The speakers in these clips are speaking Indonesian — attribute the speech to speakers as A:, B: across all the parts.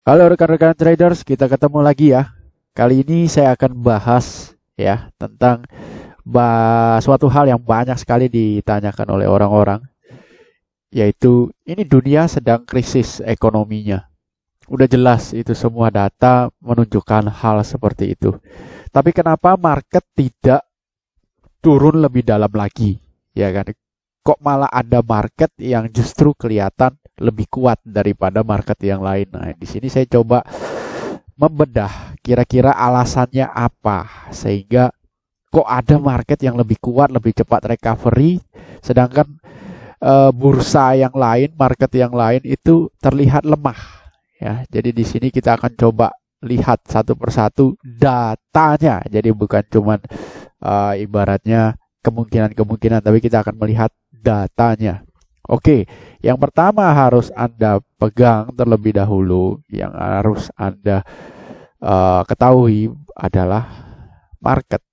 A: Halo rekan-rekan traders, kita ketemu lagi ya. Kali ini saya akan bahas ya tentang suatu hal yang banyak sekali ditanyakan oleh orang-orang, yaitu ini dunia sedang krisis ekonominya. Udah jelas itu semua data menunjukkan hal seperti itu. Tapi kenapa market tidak turun lebih dalam lagi? Ya kan? Kok malah ada market yang justru kelihatan lebih kuat daripada market yang lain. Nah, di sini saya coba membedah kira-kira alasannya apa sehingga kok ada market yang lebih kuat, lebih cepat recovery, sedangkan bursa yang lain, market yang lain itu terlihat lemah. Ya, jadi di sini kita akan coba lihat satu persatu datanya. Jadi bukan cuman ibaratnya kemungkinan-kemungkinan, tapi kita akan melihat datanya. Oke, yang pertama harus Anda pegang terlebih dahulu, yang harus Anda ketahui adalah market.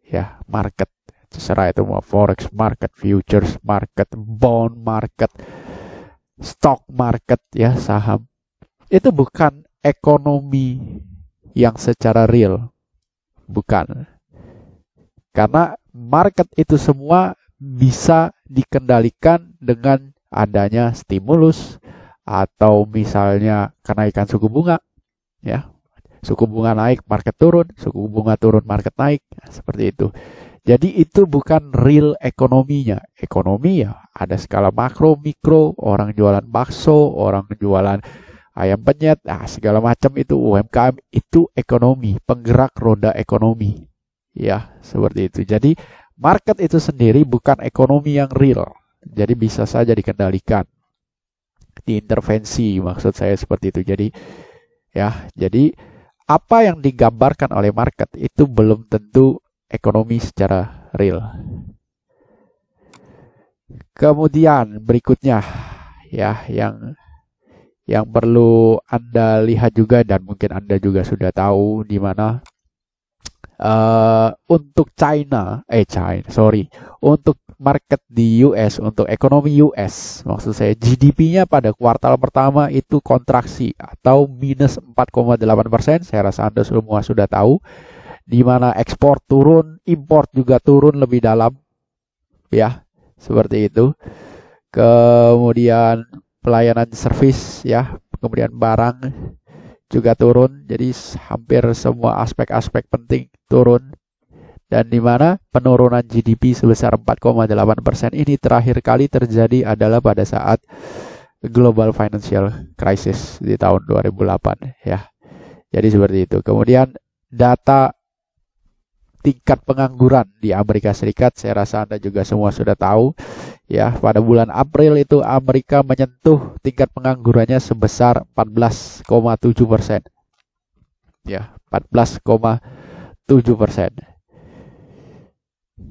A: Ya, market. Terserah itu mau forex market, futures market, bond market, stock market, ya saham. Itu bukan ekonomi yang secara real. Bukan. Karena market itu semua bisa dikendalikan dengan adanya stimulus atau misalnya kenaikan suku bunga, ya. Suku bunga naik, market turun, suku bunga turun, market naik, nah, seperti itu. Jadi itu bukan real ekonominya. Ekonomi ya ada skala makro, mikro, orang jualan bakso, orang jualan ayam penyet, segala macam itu UMKM, itu ekonomi, penggerak roda ekonomi. Ya, seperti itu. Jadi market itu sendiri bukan ekonomi yang real. Jadi bisa saja dikendalikan, diintervensi, maksud saya seperti itu. Jadi apa yang digambarkan oleh market itu belum tentu ekonomi secara real. Kemudian berikutnya ya yang perlu Anda lihat juga dan mungkin Anda juga sudah tahu di mana untuk untuk market di US, untuk ekonomi US, maksud saya GDP-nya pada kuartal pertama itu kontraksi atau minus 4,8%. Saya rasa Anda semua sudah tahu, di mana ekspor turun, impor juga turun lebih dalam, ya, seperti itu. Kemudian pelayanan service, ya, kemudian barang juga turun, jadi hampir semua aspek-aspek penting turun. Dan di mana penurunan GDP sebesar 4,8% ini terakhir kali terjadi adalah pada saat global financial crisis di tahun 2008, ya. Jadi seperti itu. Kemudian data tingkat pengangguran di Amerika Serikat, saya rasa Anda juga semua sudah tahu, ya. Pada bulan April itu Amerika menyentuh tingkat penganggurannya sebesar 14,7%. Ya, 14,7%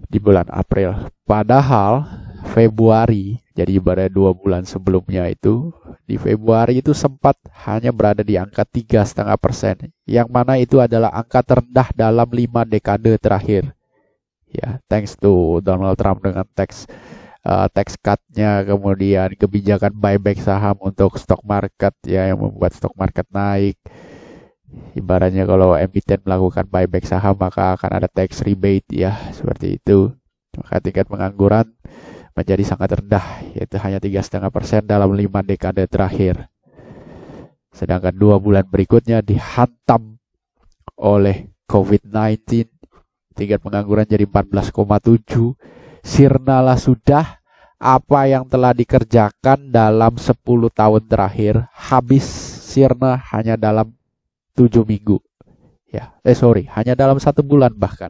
A: di bulan April. Padahal Februari, jadi pada 2 bulan sebelumnya itu, di Februari itu sempat hanya berada di angka 3,5%, yang mana itu adalah angka terendah dalam 5 dekade terakhir. Ya, thanks to Donald Trump dengan tax cut-nya, kemudian kebijakan buyback saham untuk stock market, ya, yang membuat stock market naik. Ibaratnya kalau emiten melakukan buyback saham maka akan ada tax rebate, ya, seperti itu. Maka tingkat pengangguran menjadi sangat rendah, yaitu hanya 3,5% dalam 5 dekade terakhir. Sedangkan 2 bulan berikutnya dihantam oleh COVID-19, tingkat pengangguran jadi 14,7. Sirnalah sudah apa yang telah dikerjakan dalam 10 tahun terakhir, habis sirna hanya dalam 7 minggu. Ya, hanya dalam 1 bulan bahkan.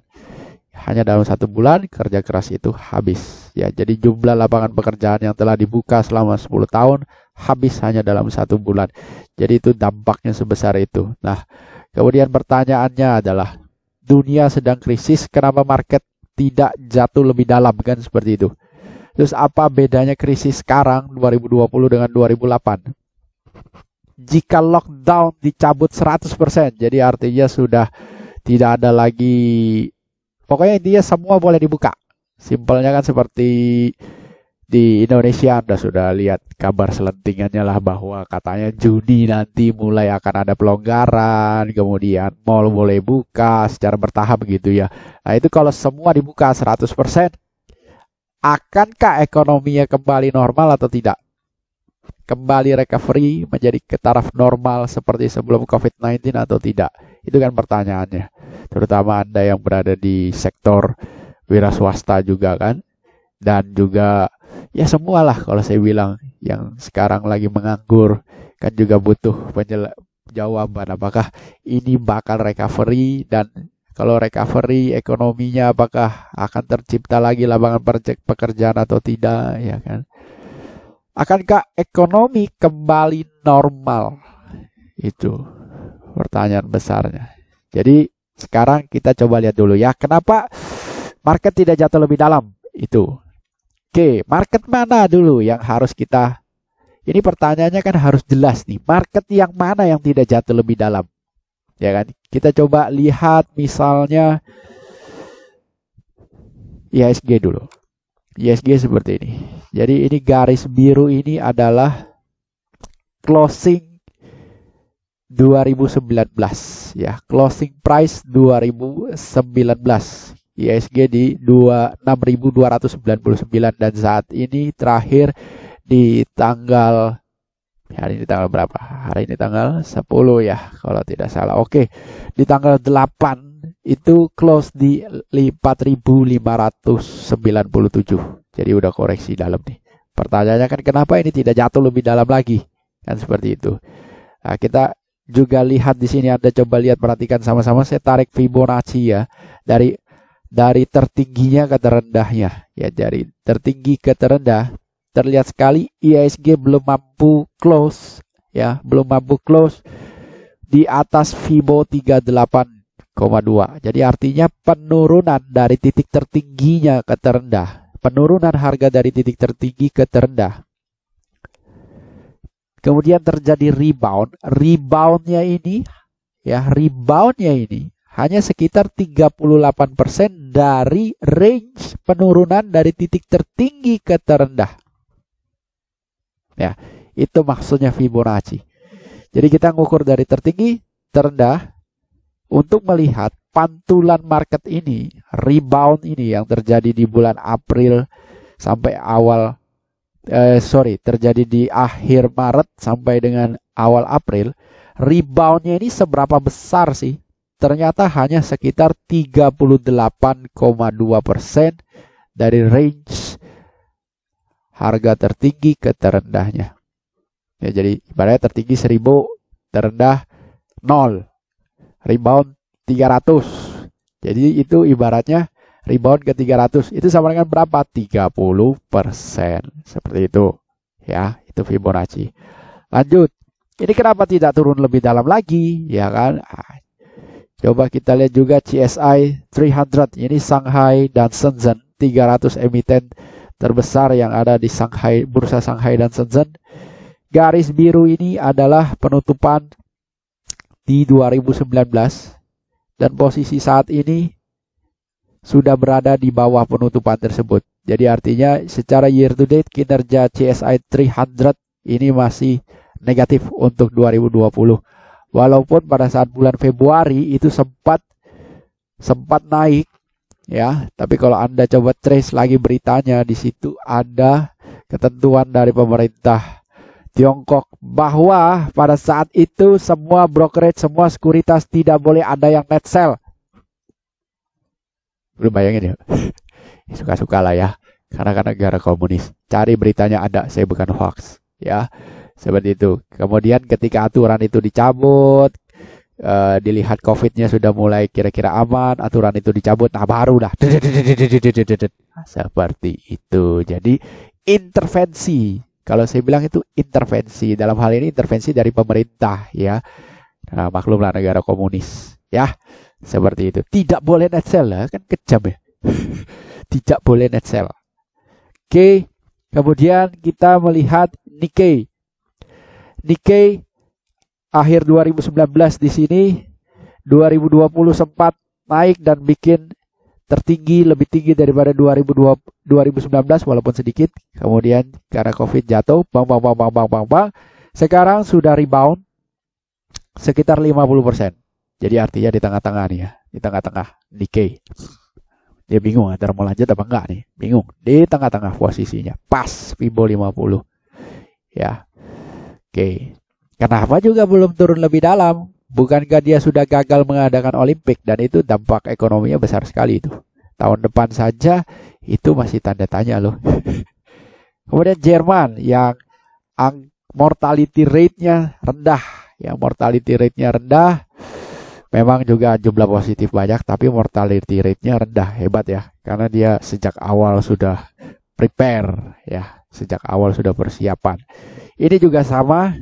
A: Hanya dalam 1 bulan kerja keras itu habis. Ya, jadi jumlah lapangan pekerjaan yang telah dibuka selama 10 tahun habis hanya dalam 1 bulan. Jadi itu dampaknya sebesar itu. Nah, kemudian pertanyaannya adalah, dunia sedang krisis, kenapa market tidak jatuh lebih dalam, kan seperti itu. Terus apa bedanya krisis sekarang 2020 dengan 2008? Jika lockdown dicabut 100%, jadi artinya sudah tidak ada lagi, pokoknya intinya semua boleh dibuka. Simpelnya kan seperti Di Indonesia Anda sudah lihat kabar selentingannya lah bahwa katanya Juni nanti mulai akan ada pelonggaran, kemudian mall boleh buka secara bertahap gitu ya. Nah itu kalau semua dibuka 100%, akankah ekonominya kembali normal atau tidak? Kembali recovery menjadi ke taraf normal seperti sebelum COVID-19 atau tidak? Itu kan pertanyaannya. Terutama Anda yang berada di sektor wira swasta juga kan. Dan juga ya semualah kalau saya bilang yang sekarang lagi menganggur kan juga butuh jawaban apakah ini bakal recovery, dan kalau recovery ekonominya apakah akan tercipta lagi lapangan pekerjaan atau tidak, ya kan? Akankah ekonomi kembali normal? Itu pertanyaan besarnya. Jadi sekarang kita coba lihat dulu ya, kenapa market tidak jatuh lebih dalam itu. Oke, market mana dulu yang harus kita... Ini pertanyaannya kan harus jelas nih. Market yang mana yang tidak jatuh lebih dalam? Ya kan? Kita coba lihat misalnya IHSG dulu. IHSG seperti ini. Jadi ini garis biru ini adalah closing 2019 ya. Closing price 2019. IHSG di 6.299 dan saat ini terakhir di tanggal, hari ini tanggal berapa? Hari ini tanggal 10 ya kalau tidak salah. Oke, di tanggal 8 itu close di 4.597. Jadi udah koreksi dalam nih. Pertanyaannya kan kenapa ini tidak jatuh lebih dalam lagi? Kan seperti itu. Nah, kita juga lihat di sini, Anda coba lihat, perhatikan sama-sama. Saya tarik Fibonacci ya dari tertingginya ke terendahnya ya, dari tertinggi ke terendah. Terlihat sekali IHSG belum mampu close ya, belum mampu close di atas Fibo 38,2. Jadi artinya penurunan dari titik tertingginya ke terendah, penurunan harga dari titik tertinggi ke terendah. Kemudian terjadi rebound. Reboundnya ini hanya sekitar 38% dari range penurunan dari titik tertinggi ke terendah. Ya, itu maksudnya Fibonacci. Jadi kita ngukur dari tertinggi, terendah untuk melihat pantulan market ini, rebound ini yang terjadi di bulan April sampai terjadi di akhir Maret sampai dengan awal April. Reboundnya ini seberapa besar sih? Ternyata hanya sekitar 38,2% dari range harga tertinggi ke terendahnya. Ya, jadi ibaratnya tertinggi 1000, terendah 0. Rebound 300. Jadi itu ibaratnya rebound ke 300. Itu sama dengan berapa? 30%. Seperti itu. Ya, itu Fibonacci. Lanjut. Ini kenapa tidak turun lebih dalam lagi? Ya kan? Coba kita lihat juga CSI 300. Ini Shanghai dan Shenzhen, 300 emiten terbesar yang ada di Shanghai, bursa Shanghai dan Shenzhen. Garis biru ini adalah penutupan di 2019 dan posisi saat ini sudah berada di bawah penutupan tersebut. Jadi artinya secara year to date kinerja CSI 300 ini masih negatif untuk 2020. Walaupun pada saat bulan Februari itu sempat naik ya, tapi kalau Anda coba trace lagi beritanya, di situ ada ketentuan dari pemerintah Tiongkok bahwa pada saat itu semua brokerage, semua sekuritas tidak boleh ada yang net sell. Belum bayangin ya? Suka-suka lah ya, karena negara komunis. Cari beritanya ada, saya bukan hoax ya. Seperti itu. Kemudian ketika aturan itu dicabut, dilihat COVID-nya sudah mulai kira-kira aman, aturan itu dicabut, nah baru dah seperti itu. Jadi intervensi, kalau saya bilang itu intervensi, dalam hal ini intervensi dari pemerintah ya. Nah, maklumlah negara komunis ya, seperti itu. Tidak boleh net sell lah, kan kejam ya. Tidak boleh net sell. Oke, kemudian kita melihat Nikkei akhir 2019 di sini, 2020 sempat naik dan bikin tertinggi, lebih tinggi daripada 2019 walaupun sedikit. Kemudian karena COVID jatuh, bang. Sekarang sudah rebound sekitar 50%. Jadi artinya di tengah-tengah nih ya, di tengah-tengah Nikkei. Dia bingung antara mau lanjut apa enggak nih. Bingung. Di tengah-tengah posisinya. Pas Fibo 50. Ya. Oke. Kenapa juga belum turun lebih dalam? Bukankah dia sudah gagal mengadakan Olimpik? Dan itu dampak ekonominya besar sekali itu. Tahun depan saja itu masih tanda tanya loh. Kemudian Jerman yang mortality rate-nya rendah. Yang mortality rate-nya rendah. Memang juga jumlah positif banyak, tapi mortality rate-nya rendah. Hebat ya, karena dia sejak awal sudah prepare ya, sejak awal sudah persiapan. Ini juga sama,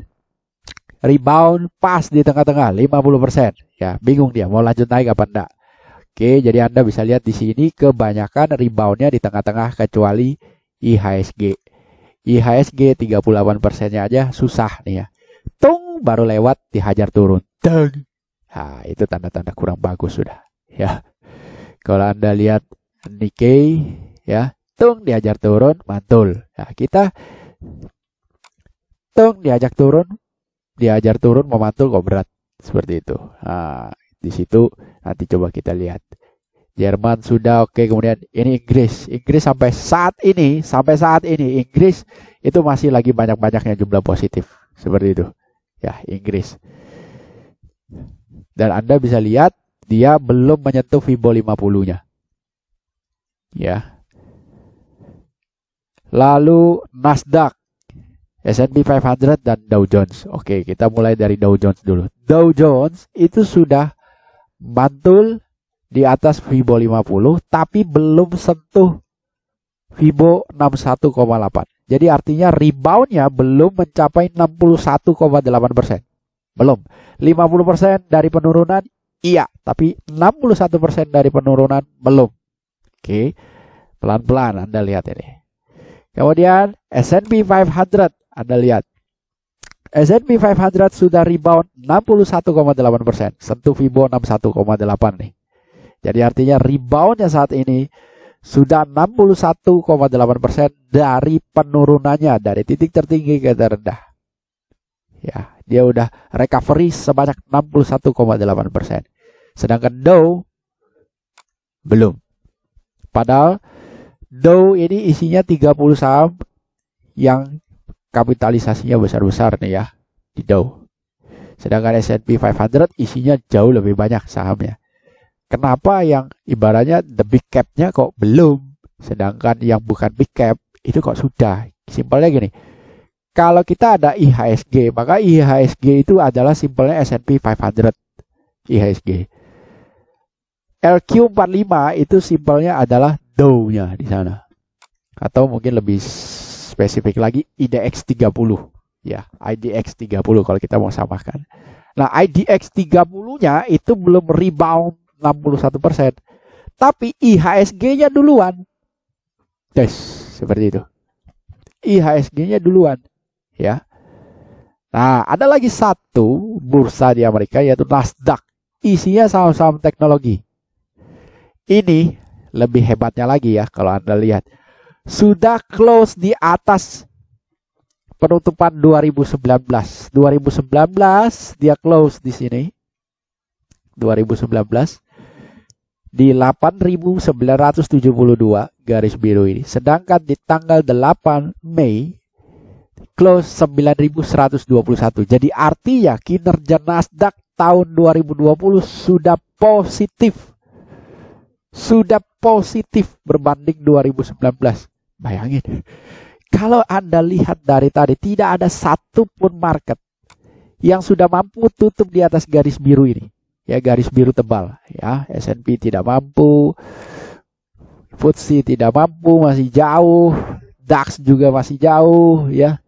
A: rebound pas di tengah-tengah 50%. Ya, bingung dia mau lanjut naik apa enggak. Oke, jadi Anda bisa lihat di sini kebanyakan reboundnya di tengah-tengah kecuali IHSG. IHSG 38%-nya aja susah nih ya. Tung baru lewat dihajar turun. Tung. Nah, itu tanda-tanda kurang bagus sudah. Ya. Kalau Anda lihat Nikkei ya, tung diajar turun, mantul. Nah, kita tung diajar turun memantul kok berat seperti itu. Nah, di situ nanti coba kita lihat. Jerman sudah oke, kemudian ini Inggris. Inggris sampai saat ini Inggris itu masih lagi banyak-banyaknya jumlah positif seperti itu. Ya, Inggris. Dan Anda bisa lihat dia belum menyentuh Fibo 50-nya. Ya. Lalu Nasdaq, S&P 500 dan Dow Jones. Oke, kita mulai dari Dow Jones dulu. Dow Jones itu sudah mantul di atas Fibo 50 tapi belum sentuh Fibo 61,8. Jadi artinya reboundnya belum mencapai 61,8%. Belum. 50% dari penurunan iya, tapi 61% dari penurunan belum. Oke. Pelan-pelan Anda lihat ini. Kemudian S&P 500 Anda lihat. S&P 500 sudah rebound 61,8%. Sentuh Fibo 61,8 nih. Jadi artinya reboundnya saat ini sudah 61,8% dari penurunannya dari titik tertinggi ke terendah. Ya, dia udah recovery sebanyak 61,8%. Sedangkan Dow belum. Padahal Dow ini isinya 30 saham yang kapitalisasinya besar-besar nih ya di Dow. Sedangkan S&P 500 isinya jauh lebih banyak sahamnya. Kenapa yang ibaratnya the big cap-nya kok belum? Sedangkan yang bukan big cap itu kok sudah? Simpelnya gini. Kalau kita ada IHSG, maka IHSG itu adalah simpelnya S&P 500 IHSG. LQ45 itu simpelnya adalah Dow-nya di sana. Atau mungkin lebih spesifik lagi IDX 30. Ya, IDX 30 kalau kita mau samakan. Nah, IDX 30-nya itu belum rebound 61%. Tapi IHSG-nya duluan. Yes, seperti itu. IHSG-nya duluan. Ya. Nah, ada lagi satu bursa di Amerika yaitu Nasdaq. Isinya saham-saham teknologi. Ini lebih hebatnya lagi ya kalau Anda lihat. Sudah close di atas penutupan 2019. 2019 dia close di sini. 2019 di 8.972 garis biru ini. Sedangkan di tanggal 8 Mei close 9.121. Jadi artinya kinerja Nasdaq tahun 2020 sudah positif. Sudah positif berbanding 2019. Bayangin. Kalau Anda lihat dari tadi tidak ada satupun market yang sudah mampu tutup di atas garis biru ini. Ya, garis biru tebal ya. S&P tidak mampu. FTSE tidak mampu, masih jauh. DAX juga masih jauh ya.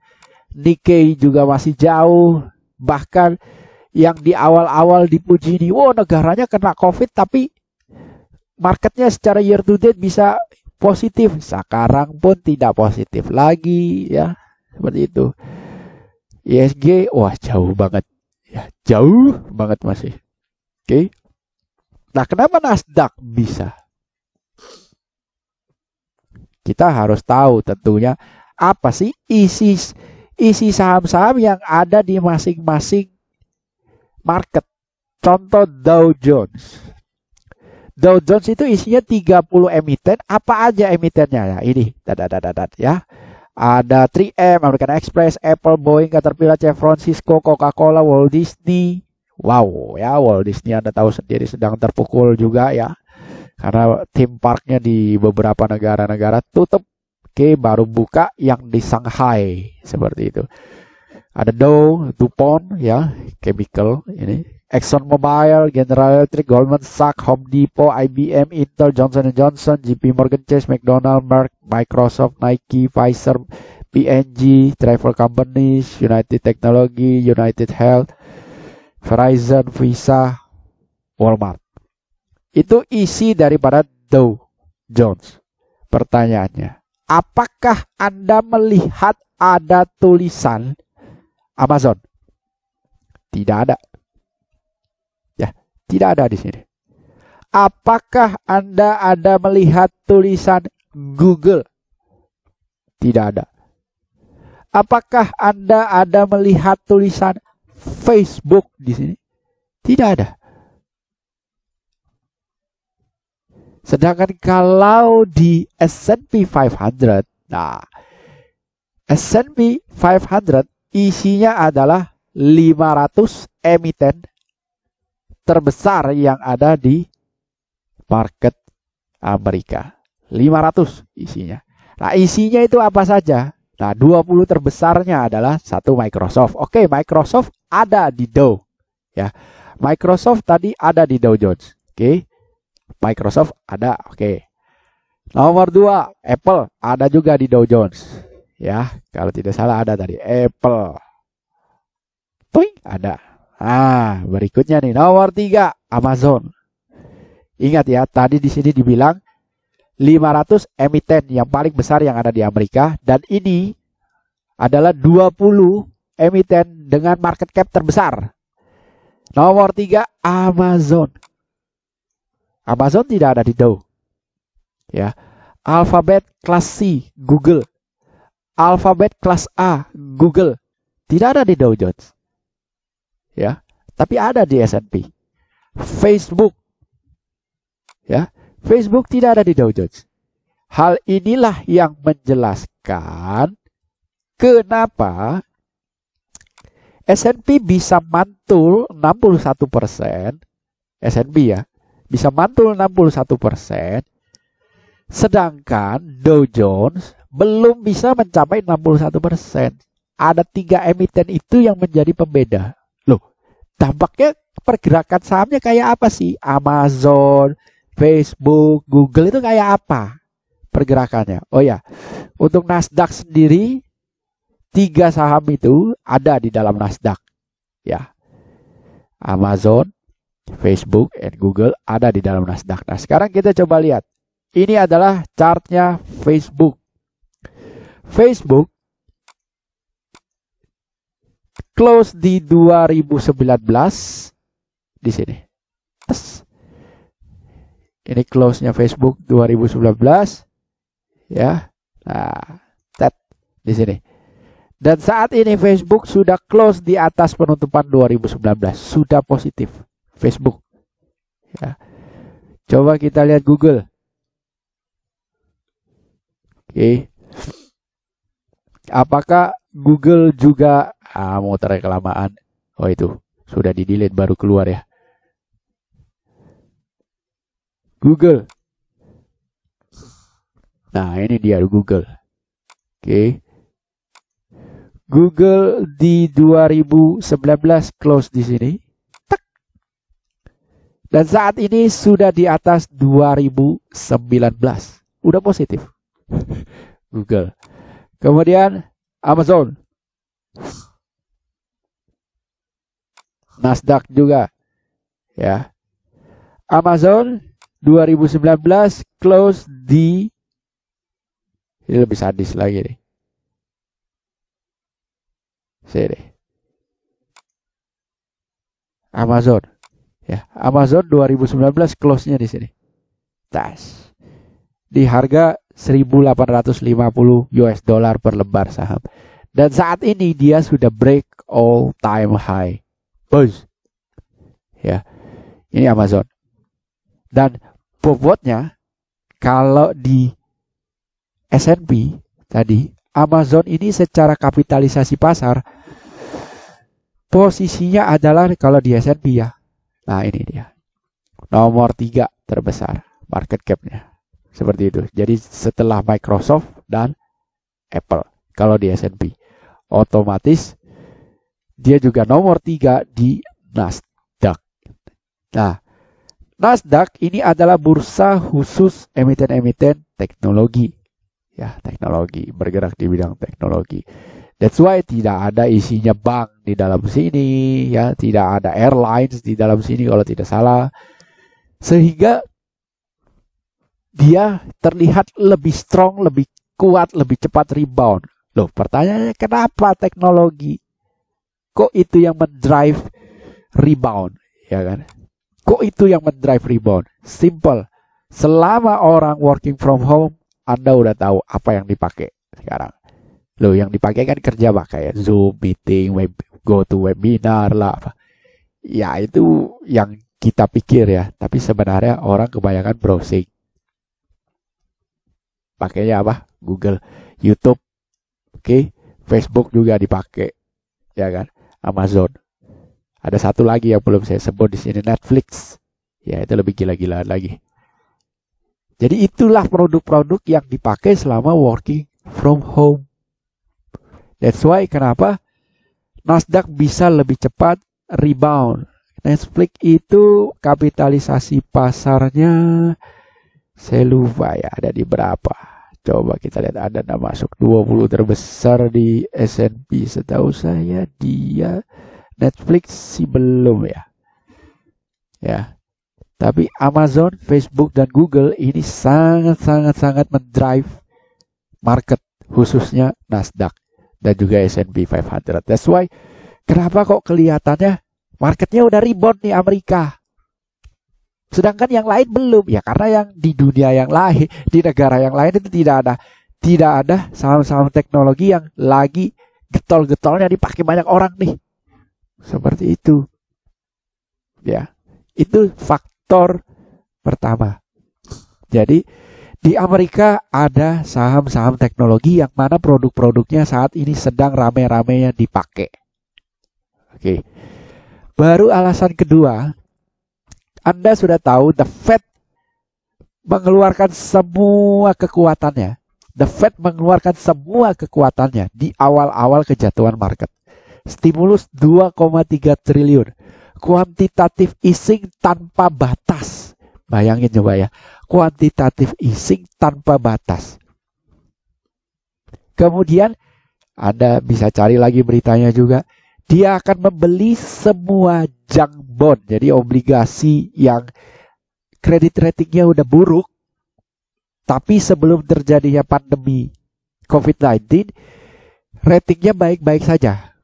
A: Nikkei juga masih jauh. Bahkan yang di awal-awal dipuji nih, wow negaranya kena COVID tapi marketnya secara year to date bisa positif. Sekarang pun tidak positif lagi ya. Seperti itu. ISG wah jauh banget. Ya, jauh banget masih. Oke. Nah, kenapa Nasdaq bisa? kita harus tahu tentunya apa sih isi saham-saham yang ada di masing-masing market. Contoh Dow Jones. Dow Jones itu isinya 30 emiten. Apa aja emitennya ya? Ini, ya. Ada 3M, American Express, Apple, Boeing, Caterpillar, Chevron, Cisco, Coca-Cola, Walt Disney. Wow, ya Walt Disney Anda tahu sendiri sedang terpukul juga ya. Karena theme parknya di beberapa negara-negara tutup. Oke, baru buka yang di Shanghai seperti itu. Ada Dow, DuPont, ya, chemical ini. ExxonMobil, General Electric, Goldman Sachs, Home Depot, IBM, Intel, Johnson & Johnson, JP Morgan Chase, McDonald, Merck, Microsoft, Nike, Pfizer, P&G, Travel Companies, United Technology, United Health, Verizon, Visa, Walmart. Itu isi daripada Dow Jones. Pertanyaannya, apakah Anda melihat ada tulisan Amazon? Tidak ada. Ya, tidak ada di sini. Apakah Anda ada melihat tulisan Google? Tidak ada. Apakah Anda ada melihat tulisan Facebook di sini? Tidak ada. Sedangkan kalau di S&P 500, nah, S&P 500 isinya adalah 500 emiten terbesar yang ada di market Amerika. 500 isinya. Nah, isinya itu apa saja? Nah, 20 terbesarnya adalah satu Microsoft. Oke, Microsoft ada di Dow. Ya. Microsoft tadi ada di Dow Jones. Oke. Microsoft ada, oke. Nomor 2, Apple ada juga di Dow Jones. Ya, kalau tidak salah ada tadi Apple. Tuing, ada. Nah, berikutnya nih nomor 3, Amazon. Ingat ya, tadi di sini dibilang 500 emiten yang paling besar yang ada di Amerika, dan ini adalah 20 emiten dengan market cap terbesar. Nomor 3, Amazon. Amazon tidak ada di Dow. Ya. Alphabet kelas C, Google. Alphabet kelas A, Google. Tidak ada di Dow Jones. Ya, tapi ada di S&P. Facebook. Ya, Facebook tidak ada di Dow Jones. Hal inilah yang menjelaskan kenapa S&P bisa mantul 61%. S&P ya, bisa mantul 61%, sedangkan Dow Jones belum bisa mencapai 61%. Ada 3 emiten itu yang menjadi pembeda. Loh, dampaknya pergerakan sahamnya kayak apa sih? Amazon, Facebook, Google itu kayak apa pergerakannya? Oh ya, untuk Nasdaq sendiri 3 saham itu ada di dalam Nasdaq. Ya, Amazon, Facebook, and Google ada di dalam Nasdaq. Nah, sekarang kita coba lihat. Ini adalah chartnya Facebook. Facebook close di 2019 di sini. Ini close-nya Facebook 2019 ya. Nah, di sini. Dan saat ini Facebook sudah close di atas penutupan 2019, sudah positif Facebook. Ya. Coba kita lihat Google. Oke. Apakah Google juga muter kelamaan? Oh, itu sudah di-delete baru keluar ya. Google. Nah, ini dia Google. Oke. Google di 2019 close di sini. Dan saat ini sudah di atas 2019. Udah positif. Google. Kemudian Amazon. Nasdaq juga. Ya. Amazon 2019 close di, ini lebih sadis lagi nih. Sini. Amazon. Ya, Amazon 2019 close-nya di sini. Tas. di harga 1.850 US dollar per lembar saham. Dan saat ini dia sudah break all time high. Bos. Ya. Ini Amazon. Dan bobotnya kalau di S&P tadi, Amazon ini secara kapitalisasi pasar posisinya adalah kalau di S&P ya. Nah, ini dia. Nomor 3 terbesar market cap-nya. Seperti itu. Jadi setelah Microsoft dan Apple kalau di S&P. Otomatis dia juga nomor 3 di Nasdaq. Nah, Nasdaq ini adalah bursa khusus emiten-emiten teknologi. Ya, teknologi, bergerak di bidang teknologi. That's why tidak ada isinya bank di dalam sini, ya, tidak ada airlines di dalam sini kalau tidak salah. Sehingga dia terlihat lebih strong, lebih kuat, lebih cepat rebound. Loh, pertanyaannya kenapa teknologi? Kok itu yang mendrive rebound, ya kan? Kok itu yang mendrive rebound? Simple. Selama orang working from home, Anda udah tahu apa yang dipakai sekarang. Loh, yang dipakai kan kerja pakai Zoom, meeting, go to webinar lah. Apa. Ya, itu yang kita pikir ya. Tapi sebenarnya orang kebanyakan browsing. Pakainya apa? Google, YouTube, oke, Facebook juga dipakai, ya kan? Amazon. Ada satu lagi yang belum saya sebut di sini, Netflix. Ya, itu lebih gila-gilaan lagi. Jadi itulah produk-produk yang dipakai selama working from home. That's why kenapa Nasdaq bisa lebih cepat rebound. Netflix itu kapitalisasi pasarnya saya lupa ya ada di berapa. Coba kita lihat, ada masuk 20 terbesar di S&P. Setahu saya dia Netflix sih belum ya. Ya. Tapi Amazon, Facebook, dan Google ini sangat mendrive market, khususnya Nasdaq dan juga S&P 500. That's why kenapa kok kelihatannya marketnya udah rebound nih Amerika. Sedangkan yang lain belum. Ya karena yang di dunia yang lain, di negara yang lain itu tidak ada saham-saham teknologi yang lagi getol-getolnya dipakai banyak orang nih. Seperti itu. Ya. Itu faktor pertama. Jadi di Amerika ada saham-saham teknologi yang mana produk-produknya saat ini sedang rame-ramenya dipakai. Oke. Baru alasan kedua, Anda sudah tahu the Fed mengeluarkan semua kekuatannya. The Fed mengeluarkan semua kekuatannya di awal-awal kejatuhan market. Stimulus 2,3 triliun. Kuantitatif easing tanpa batas. Bayangin coba ya. Kuantitatif easing tanpa batas. Kemudian Anda bisa cari lagi beritanya juga. Dia akan membeli semua junk bond. Jadi obligasi yang kredit ratingnya udah buruk. Tapi sebelum terjadinya pandemi COVID-19, ratingnya baik-baik saja.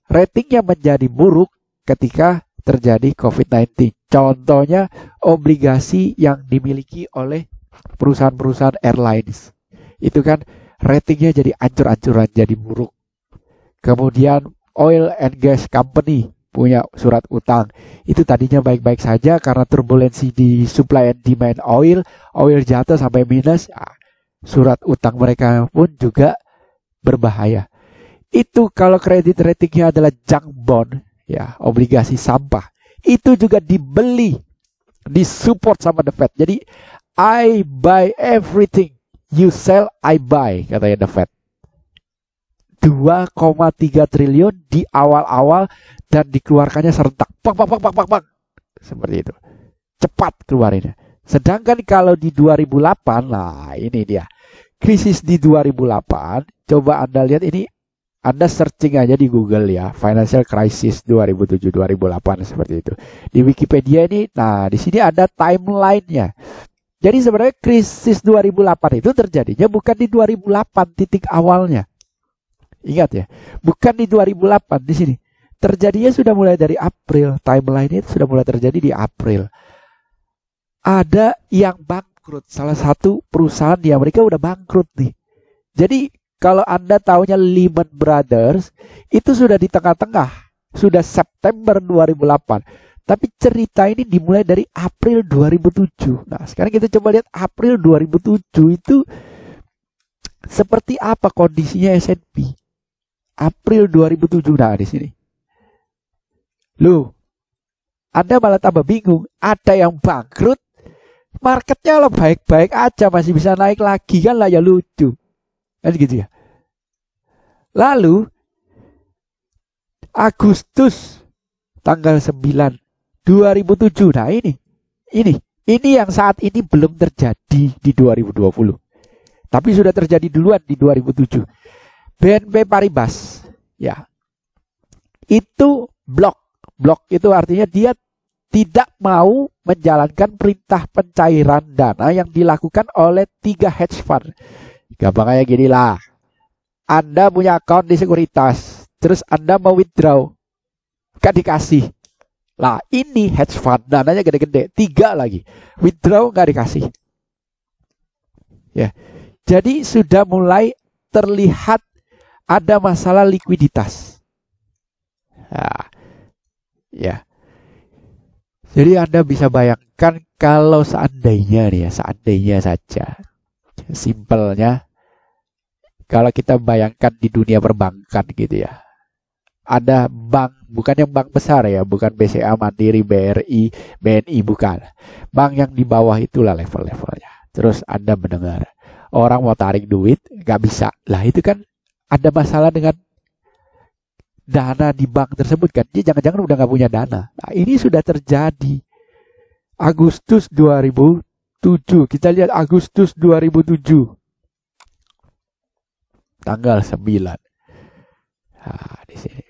A: Ratingnya menjadi buruk ketika terjadi COVID-19. Contohnya obligasi yang dimiliki oleh perusahaan-perusahaan airlines. Itu kan ratingnya jadi ancur-ancuran, jadi buruk. Kemudian oil and gas company punya surat utang. Itu tadinya baik-baik saja karena turbulensi di supply and demand oil jatuh sampai minus. Surat utang mereka pun juga berbahaya. Itu kalau kredit ratingnya adalah junk bond, ya, obligasi sampah. Itu juga dibeli, disupport sama the Fed. Jadi I buy everything, you sell, I buy, katanya the Fed. 2,3 triliun di awal-awal dan dikeluarkannya serentak. Pak. Seperti itu. Cepat keluarinnya. Sedangkan kalau di 2008, nah ini dia. Krisis di 2008, coba Anda lihat ini, Anda searching aja di Google ya, Financial Crisis 2007-2008 seperti itu. Di Wikipedia ini, nah di sini ada timeline-nya. Jadi sebenarnya krisis 2008 itu terjadinya bukan di 2008 titik awalnya. Ingat ya, bukan di 2008 di sini. Terjadinya sudah mulai dari April. Timeline itu sudah mulai terjadi di April. Ada yang bangkrut. bangkrut. Salah satu perusahaan di Amerika udah bangkrut nih. Jadi kalau Anda taunya Lehman Brothers, itu sudah di tengah-tengah. Sudah September 2008. Tapi cerita ini dimulai dari April 2007. Nah, sekarang kita coba lihat April 2007 itu seperti apa kondisinya S&P. April 2007, nah di sini. Loh, Anda malah tambah bingung. Ada yang bangkrut, marketnya lo baik-baik aja, masih bisa naik lagi, kan lah ya lucu. Kan gitu ya. Lalu Agustus tanggal 9 2007. Nah, ini yang saat ini belum terjadi di 2020. Tapi sudah terjadi duluan di 2007. BNP Paribas, ya. Itu blok itu artinya dia tidak mau menjalankan perintah pencairan dana yang dilakukan oleh 3 hedge fund. Gampangnya gini lah. Anda punya account di sekuritas, terus Anda mau withdraw, kan dikasih. Lah ini hedge fund, dananya gede-gede, 3 lagi. Withdraw nggak dikasih. Ya, jadi sudah mulai terlihat ada masalah likuiditas. Nah, ya. Jadi Anda bisa bayangkan kalau seandainya nih ya, seandainya saja, simpelnya, kalau kita bayangkan di dunia perbankan gitu ya, ada bank, bukan yang bank besar ya, bukan BCA, Mandiri, BRI, BNI, bukan. Bank yang di bawah itulah level-levelnya. Terus Anda mendengar, orang mau tarik duit, nggak bisa. Lah itu kan ada masalah dengan dana di bank tersebut kan. Dia jangan-jangan udah nggak punya dana. Nah ini sudah terjadi. Agustus 2007. Kita lihat Agustus 2007. Tanggal 9. Nah, di sini.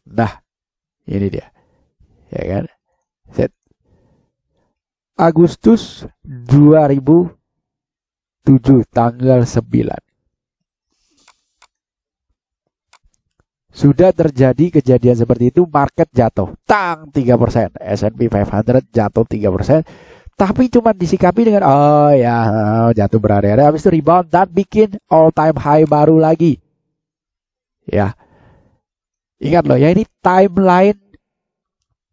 A: Nah, ini dia. Ya kan? Set. Agustus 2007 tanggal 9. Sudah terjadi kejadian seperti itu, market jatuh. Tang 3%. S&P 500 jatuh 3%. Tapi cuma disikapi dengan, oh ya, jatuh berada-ada. Habis itu rebound dan bikin all time high baru lagi. Ya. Ingat loh ya, ini timeline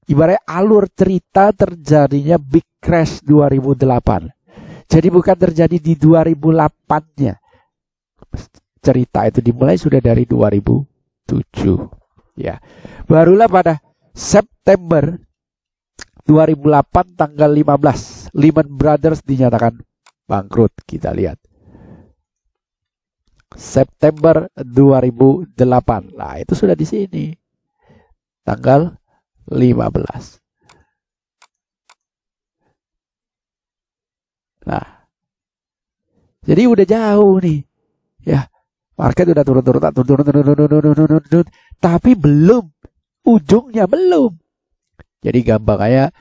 A: ibaratnya alur cerita terjadinya big crash 2008. Jadi bukan terjadi di 2008-nya. Cerita itu dimulai sudah dari 2007. Ya. Barulah pada September 2008 tanggal 15 Lehman Brothers dinyatakan bangkrut. Kita lihat. September 2008. Nah, itu sudah di sini. Tanggal 15. Nah. Jadi udah jauh nih. Ya. Market udah turun, tapi belum. Ujungnya belum. Jadi gampang kayak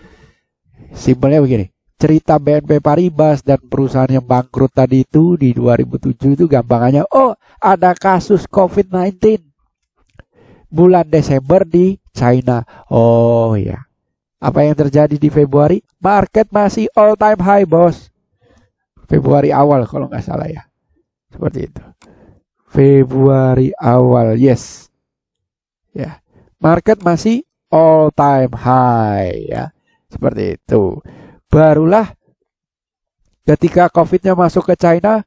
A: simpelnya begini. Cerita BNP Paribas dan perusahaan yang bangkrut tadi itu di 2007 itu gampangannya, oh ada kasus COVID-19 bulan Desember di China. Oh ya. Apa yang terjadi di Februari? Market masih all time high, bos. Februari awal kalau nggak salah ya. Seperti itu. Februari awal, yes. Ya. Market masih all time high ya. Seperti itu. Barulah ketika COVID-nya masuk ke China,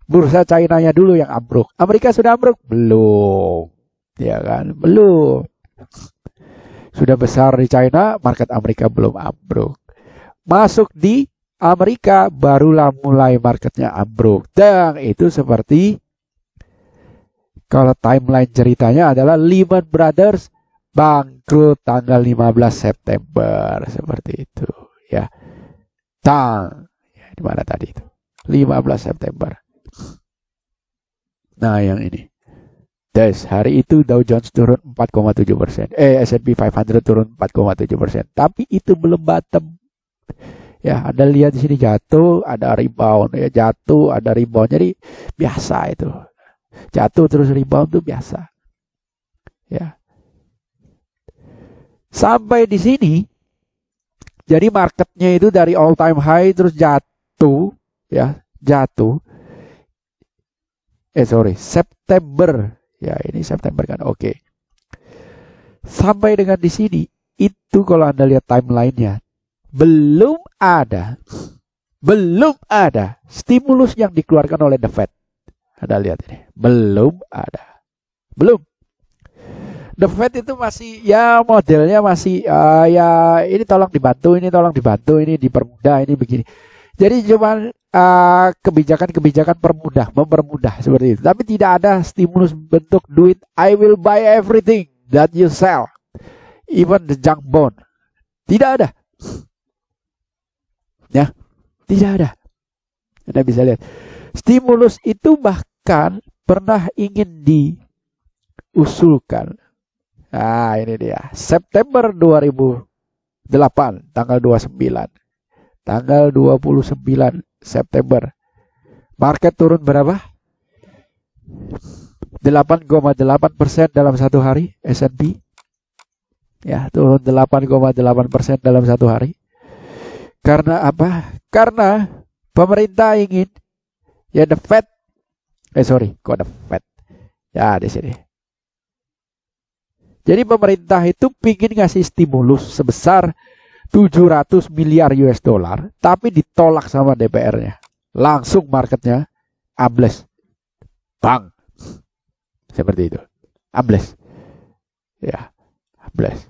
A: bursa China-nya dulu yang ambruk. Amerika sudah ambruk? Belum. Ya kan? Belum. Sudah besar di China, market Amerika belum ambruk. Masuk di Amerika, barulah mulai marketnya ambruk. Dan itu seperti, kalau timeline ceritanya adalah Lehman Brothers bangkrut tanggal 15 September. Seperti itu. Ya. Tang. Ya, di mana tadi itu? 15 September. Nah, yang ini. Des, hari itu Dow Jones turun 4,7%. S&P 500 turun 4,7%. Tapi itu belum bottom. Ya, Anda lihat di sini jatuh, ada rebound. Ya, jatuh, ada rebound. Jadi biasa itu. Jatuh terus rebound itu biasa. Ya. Sampai di sini, jadi marketnya itu dari all time high terus jatuh, ya, jatuh. September. Ya, ini September kan. Oke. Sampai dengan di sini, itu kalau Anda lihat timelinenya, belum ada stimulus yang dikeluarkan oleh the Fed. Anda lihat ini, belum ada. Belum. The Fed itu masih, ya modelnya masih, ya ini tolong dibantu, ini dipermudah, ini begini. Jadi cuma kebijakan-kebijakan mempermudah seperti itu. Tapi tidak ada stimulus bentuk duit, I will buy everything that you sell, even the junk bond. Tidak ada. Ya, tidak ada. Anda bisa lihat. Stimulus itu bahkan pernah ingin diusulkan. Nah, ini dia. September 2008, tanggal 29. Tanggal 29 September. Market turun berapa? 8,8% dalam satu hari S&P. Ya, turun 8,8% dalam satu hari. Karena apa? Karena pemerintah ingin, ya the Fed. Kok the Fed? Ya, di sini. Jadi pemerintah itu pingin ngasih stimulus sebesar 700 miliar US dollar, tapi ditolak sama DPR-nya. Langsung marketnya ambles. Bang. Seperti itu. Ambles. Ya, ambles.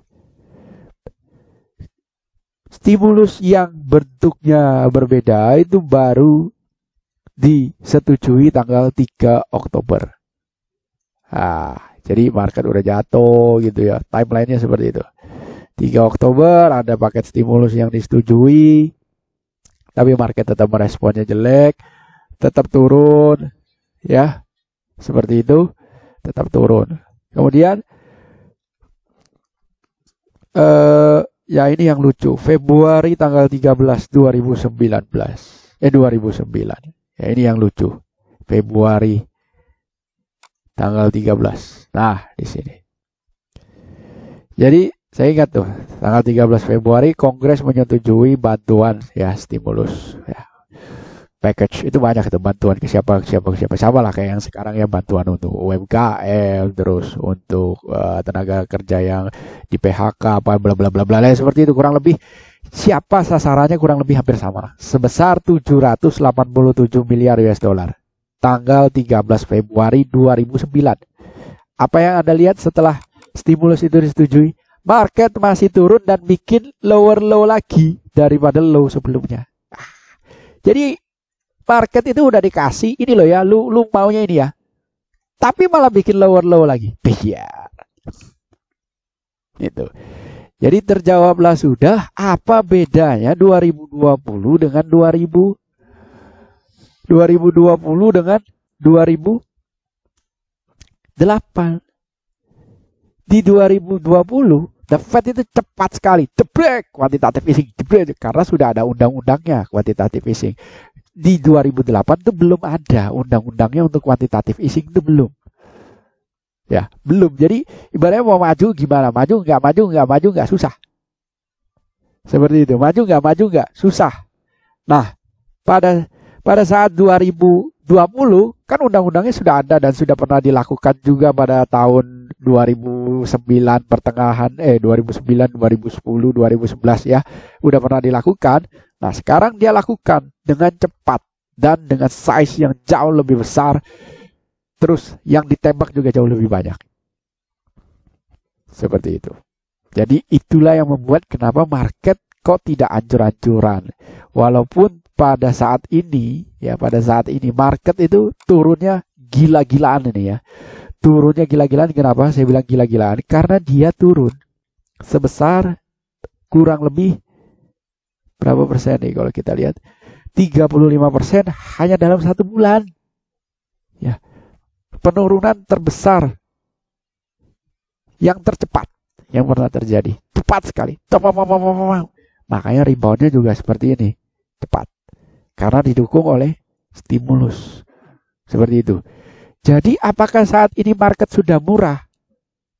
A: Stimulus yang bentuknya berbeda itu baru disetujui tanggal 3 Oktober. Jadi market udah jatuh gitu ya. Timelinenya seperti itu. 3 Oktober ada paket stimulus yang disetujui. Tapi market tetap meresponnya jelek. Tetap turun. Ya. Seperti itu. Tetap turun. Kemudian. Ya ini yang lucu. Februari tanggal 13 2009. Ya ini yang lucu. Februari tanggal 13. Nah, di sini. Jadi, saya ingat tuh, tanggal 13 Februari Kongres menyetujui bantuan ya stimulus ya. Package itu banyak itu bantuan ke siapa sama lah kayak yang sekarang ya, bantuan untuk UMKM, terus untuk tenaga kerja yang di PHK apa bla bla bla bla seperti itu, kurang lebih siapa sasarannya kurang lebih hampir sama. Sebesar 787 miliar US dollar. Tanggal 13 Februari 2009. Apa yang Anda lihat setelah stimulus itu disetujui? Market masih turun dan bikin lower low lagi daripada low sebelumnya. Jadi market itu udah dikasih ini loh ya, lu maunya ini ya. Tapi malah bikin lower low lagi. Biar. Itu. Jadi terjawablah sudah apa bedanya 2020 dengan 2020 dengan 2008. Di 2020 the Fed itu cepat sekali jebrek quantitative easing, jebrek, karena sudah ada undang-undangnya quantitative easing. Di 2008 itu belum ada undang-undangnya untuk quantitative easing, itu belum. Ya, belum. Jadi ibaratnya mau maju gimana? Maju nggak susah. Seperti itu. Maju nggak susah. Nah, pada saat 2020 kan undang-undangnya sudah ada dan sudah pernah dilakukan juga pada tahun 2009 pertengahan 2009, 2010, 2011 ya. Udah pernah dilakukan. Nah, sekarang dia lakukan dengan cepat dan dengan size yang jauh lebih besar. Terus yang ditembak juga jauh lebih banyak. Seperti itu. Jadi itulah yang membuat kenapa market kok tidak ancur-ancuran. Walaupun pada saat ini market itu turunnya gila-gilaan ini ya. Turunnya gila-gilaan, kenapa saya bilang gila-gilaan? Karena dia turun sebesar kurang lebih berapa persen nih kalau kita lihat? 35% hanya dalam 1 bulan. Ya. Penurunan terbesar yang tercepat yang pernah terjadi. Cepat sekali. Makanya reboundnya juga seperti ini. Cepat. Karena didukung oleh stimulus. Seperti itu. Jadi apakah saat ini market sudah murah?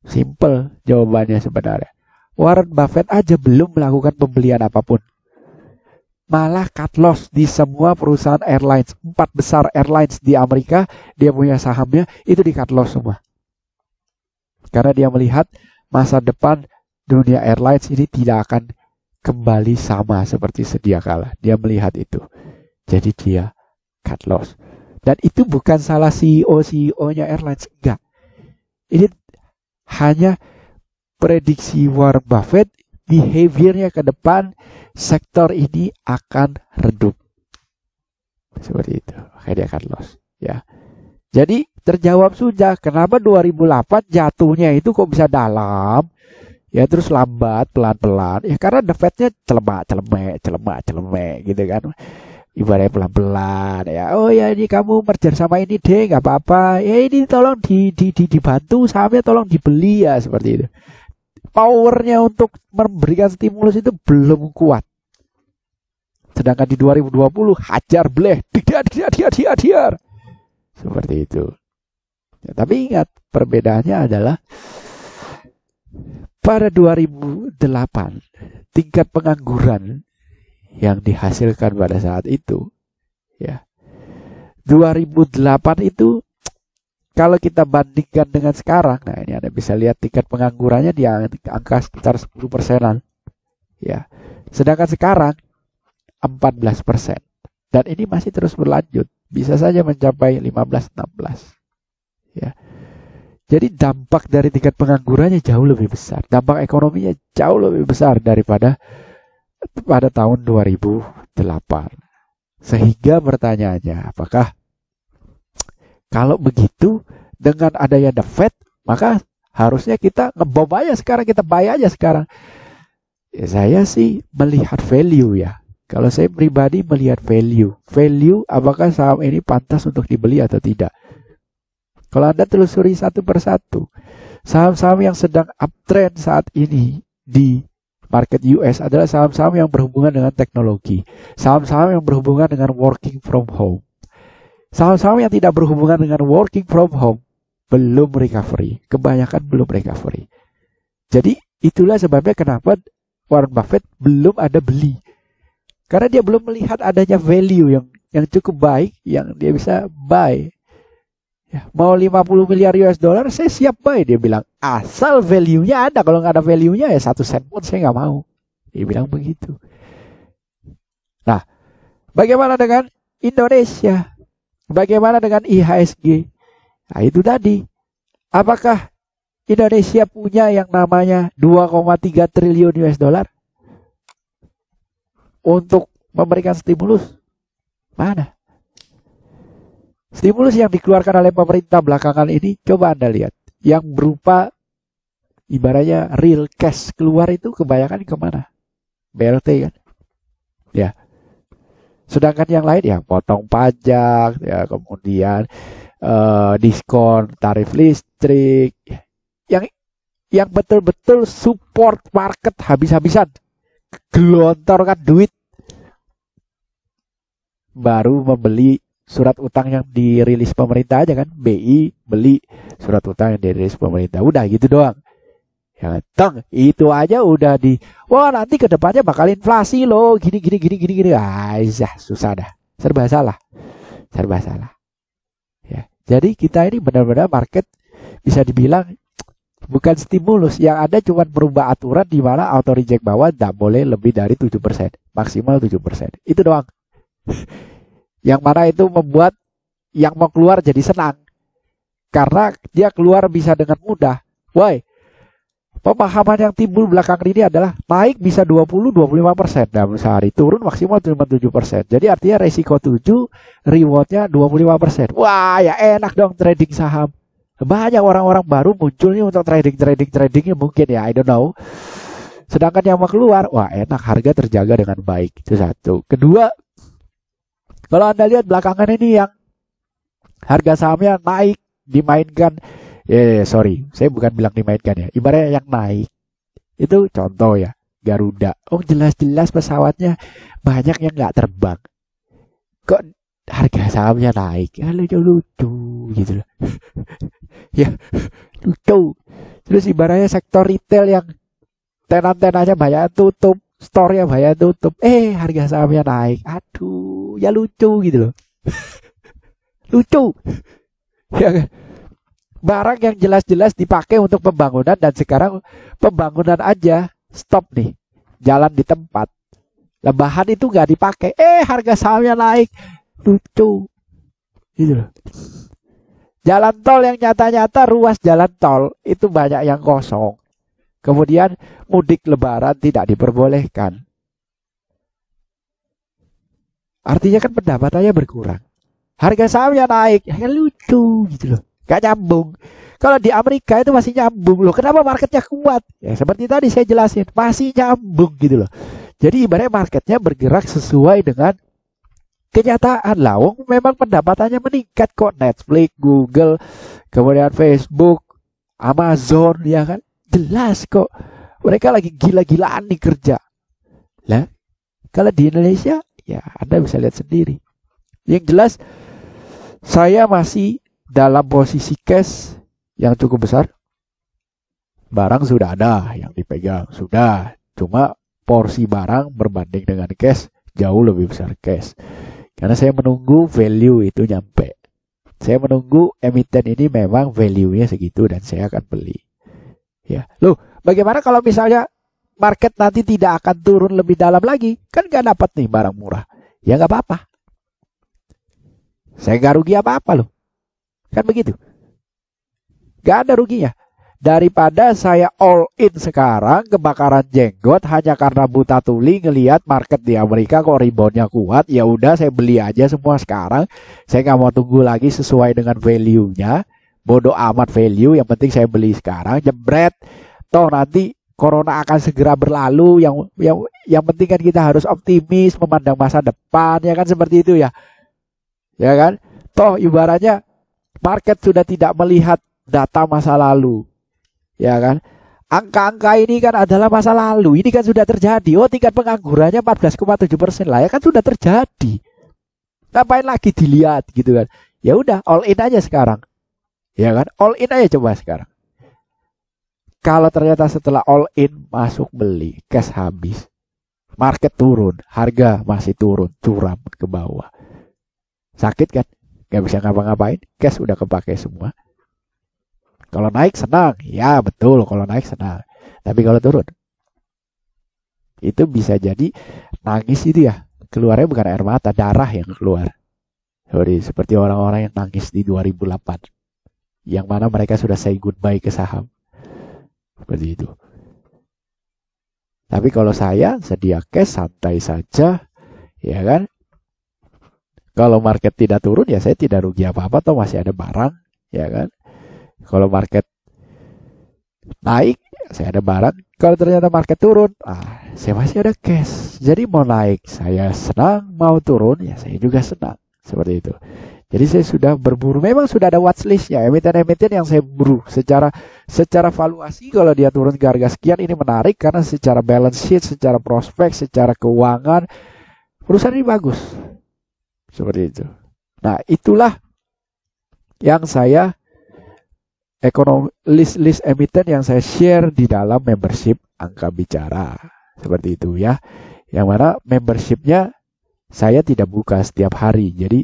A: Simple jawabannya sebenarnya. Warren Buffett aja belum melakukan pembelian apapun. malah cut loss di semua perusahaan airlines. 4 besar airlines di Amerika, dia punya sahamnya, itu di cut loss semua. Karena dia melihat masa depan dunia airlines ini tidak akan kembali sama seperti sedia kala. Dia melihat itu. Jadi dia cut loss. Dan itu bukan salah CEO-nya airlines. Enggak. Ini hanya prediksi Warren Buffett, behaviornya ke depan, sektor ini akan redup. Seperti itu. Makanya dia cut loss. Ya. Jadi terjawab sudah kenapa 2008 jatuhnya itu kok bisa dalam, ya terus lambat, pelan-pelan. Ya karena the Fed-nya celemek gitu kan. Ibaratnya pelan-pelan ya. Oh ya ini kamu merger sama ini deh, nggak apa-apa. Ya ini tolong dibantu, sahamnya tolong dibeli ya, seperti itu. Powernya untuk memberikan stimulus itu belum kuat. Sedangkan di 2020 hajar bleh, diar. Seperti itu. Ya, tapi ingat perbedaannya adalah pada 2008 tingkat pengangguran yang dihasilkan pada saat itu, ya 2008 itu kalau kita bandingkan dengan sekarang, nah ini Anda bisa lihat tingkat penganggurannya di angka sekitar 10%-an, ya. Sedangkan sekarang 14%, dan ini masih terus berlanjut, bisa saja mencapai 15-16, ya. Jadi dampak dari tingkat penganggurannya jauh lebih besar, dampak ekonominya jauh lebih besar daripada pada tahun 2008. Sehingga pertanyaannya, apakah kalau begitu dengan adanya the Fed, maka harusnya kita ngebom aja sekarang, kita buy aja sekarang. Ya, saya sih melihat value ya. Kalau saya pribadi melihat value. Value apakah saham ini pantas untuk dibeli atau tidak. Kalau Anda telusuri satu persatu, saham-saham yang sedang uptrend saat ini di market US adalah saham-saham yang berhubungan dengan teknologi, saham-saham yang berhubungan dengan working from home. Saham-saham yang tidak berhubungan dengan working from home belum recovery, kebanyakan belum recovery. Jadi itulah sebabnya kenapa Warren Buffett belum ada beli, karena dia belum melihat adanya value yang cukup baik yang dia bisa buy. Ya, mau 50 miliar US dollar saya siap buy, dia bilang, asal value-nya ada. Kalau nggak ada value-nya ya 1 sen pun saya nggak mau, dia bilang begitu. Nah, bagaimana dengan Indonesia? Bagaimana dengan IHSG? Nah itu tadi, apakah Indonesia punya yang namanya 2,3 triliun US dollar untuk memberikan stimulus? Mana? Stimulus yang dikeluarkan oleh pemerintah belakangan ini, coba Anda lihat. Yang berupa, ibaratnya real cash keluar itu kebanyakan kemana? BLT kan? Ya. Sedangkan yang lain ya potong pajak, ya kemudian diskon tarif listrik. Yang betul-betul support market habis-habisan. Gelontorkan duit. Baru membeli surat utang yang dirilis pemerintah aja kan, BI beli surat utang yang dirilis pemerintah, udah gitu doang. Ya, itu aja udah wah nanti ke depannya bakal inflasi loh, gini. Susah dah, serba salah. Ya, jadi kita ini benar-benar market bisa dibilang bukan stimulus, yang ada cuma berubah aturan di mana auto reject bawah tidak boleh lebih dari 7%, maksimal 7%. Itu doang. Yang mana itu membuat yang mau keluar jadi senang. Karena dia keluar bisa dengan mudah. Woi, pemahaman yang timbul belakangan ini adalah naik bisa 20-25% dalam sehari. Turun maksimal 7%. Jadi artinya resiko 7, rewardnya 25%. Wah ya enak dong trading saham. Banyak orang-orang baru munculnya untuk tradingnya mungkin ya, I don't know. Sedangkan yang mau keluar, wah enak, harga terjaga dengan baik. Itu satu. Kedua, kalau Anda lihat belakangan ini yang harga sahamnya naik, dimainkan. Sorry, saya bukan bilang dimainkan ya. Ibaratnya yang naik. Itu contoh ya, Garuda. Oh jelas-jelas pesawatnya banyak yang nggak terbang. Kok harga sahamnya naik? Ya lucu gitu loh. Ya lucu. Terus ibaratnya sektor retail yang tenan-tenannya banyak tutup. store-nya banyak tutup, harga sahamnya naik. Aduh, ya lucu gitu loh. Lucu. Ya kan? Barang yang jelas-jelas dipakai untuk pembangunan dan sekarang pembangunan aja stop nih. Jalan di tempat. Lah bahan itu nggak dipakai, harga sahamnya naik. Lucu. Gitu loh. Jalan tol yang nyata-nyata ruas jalan tol itu banyak yang kosong. Kemudian mudik lebaran tidak diperbolehkan. Artinya kan pendapatannya berkurang. Harga sahamnya naik, ya kan lucu gitu loh. Gak nyambung. Kalau di Amerika itu masih nyambung loh. Kenapa marketnya kuat? Ya seperti tadi saya jelasin, masih nyambung gitu loh. Jadi ibaratnya marketnya bergerak sesuai dengan kenyataan lah. Wong memang pendapatannya meningkat kok. Netflix, Google, kemudian Facebook, Amazon, ya kan? Jelas kok. Mereka lagi gila-gilaan nih kerja. Lah, kalau di Indonesia, ya Anda bisa lihat sendiri. Yang jelas, saya masih dalam posisi cash yang cukup besar. Barang sudah ada yang dipegang, sudah. Cuma porsi barang berbanding dengan cash jauh lebih besar cash. Karena saya menunggu value itu nyampe. Saya menunggu emiten ini memang value-nya segitu dan saya akan beli. Ya, loh, bagaimana kalau misalnya market nanti tidak akan turun lebih dalam lagi? Kan nggak dapat nih barang murah. Ya nggak apa-apa. Saya nggak rugi apa-apa loh. Kan begitu. Nggak ada ruginya. Daripada saya all in sekarang kebakaran jenggot hanya karena buta tuli ngelihat market di Amerika kok reboundnya kuat, ya udah saya beli aja semua sekarang. Saya nggak mau tunggu lagi sesuai dengan value-nya. Bodoh amat value, yang penting saya beli sekarang, jebret. Toh nanti corona akan segera berlalu. Yang penting kan kita harus optimis memandang masa depan, ya kan seperti itu ya. Ya kan? Toh ibaratnya market sudah tidak melihat data masa lalu. Ya kan? Angka-angka ini kan adalah masa lalu. Ini kan sudah terjadi. Oh, tingkat penganggurannya 14,7% lah, ya kan sudah terjadi. Ngapain lagi dilihat gitu kan? Ya udah, all in aja sekarang. Ya kan? All in aja coba sekarang. Kalau ternyata setelah all in masuk beli, cash habis. Market turun, harga masih turun, curam ke bawah. Sakit kan? Gak bisa ngapa-ngapain, cash udah kepake semua. Kalau naik senang, ya betul kalau naik senang. Tapi kalau turun, itu bisa jadi nangis itu ya. Keluarnya bukan air mata, darah yang keluar. Seperti orang-orang yang nangis di 2008. Yang mana mereka sudah say goodbye ke saham. Seperti itu. Tapi kalau saya sedia cash, santai saja. Ya kan? Kalau market tidak turun, ya saya tidak rugi apa-apa. Toh masih ada barang. Ya kan? Kalau market naik, saya ada barang. Kalau ternyata market turun, saya masih ada cash. Jadi mau naik, saya senang. Mau turun, ya saya juga senang. Seperti itu. Jadi saya sudah berburu. Memang sudah ada watchlist-nya. Emiten-emiten yang saya buru. Secara valuasi, kalau dia turun ke harga sekian, ini menarik. Karena secara balance sheet, secara prospek, secara keuangan, perusahaan ini bagus. Seperti itu. Nah, itulah yang saya list emiten yang saya share di dalam membership Angka Bicara. Seperti itu ya. Yang mana membershipnya saya tidak buka setiap hari. Jadi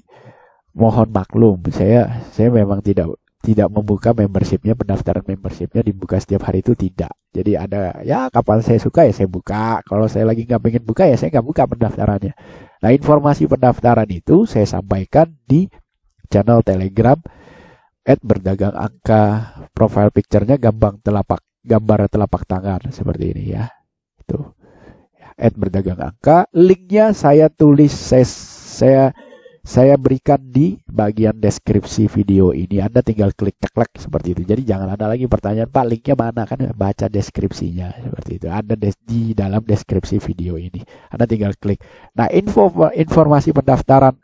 A: mohon maklum, saya memang tidak membuka membershipnya, pendaftaran membershipnya dibuka setiap hari itu tidak. Jadi ada ya kapan saya suka ya saya buka. Kalau saya lagi nggak pengen buka ya saya nggak buka pendaftarannya. Nah, informasi pendaftaran itu saya sampaikan di channel Telegram @berdagangangka. Profile picture-nya gambar telapak tangan seperti ini ya. Itu. @berdagangangka. Linknya saya tulis saya berikan di bagian deskripsi video ini. Anda tinggal klik ceklek seperti itu. Jadi jangan ada lagi pertanyaan, Pak linknya mana? Kan baca deskripsinya seperti itu. Ada di dalam deskripsi video ini. Anda tinggal klik. Nah, informasi pendaftaran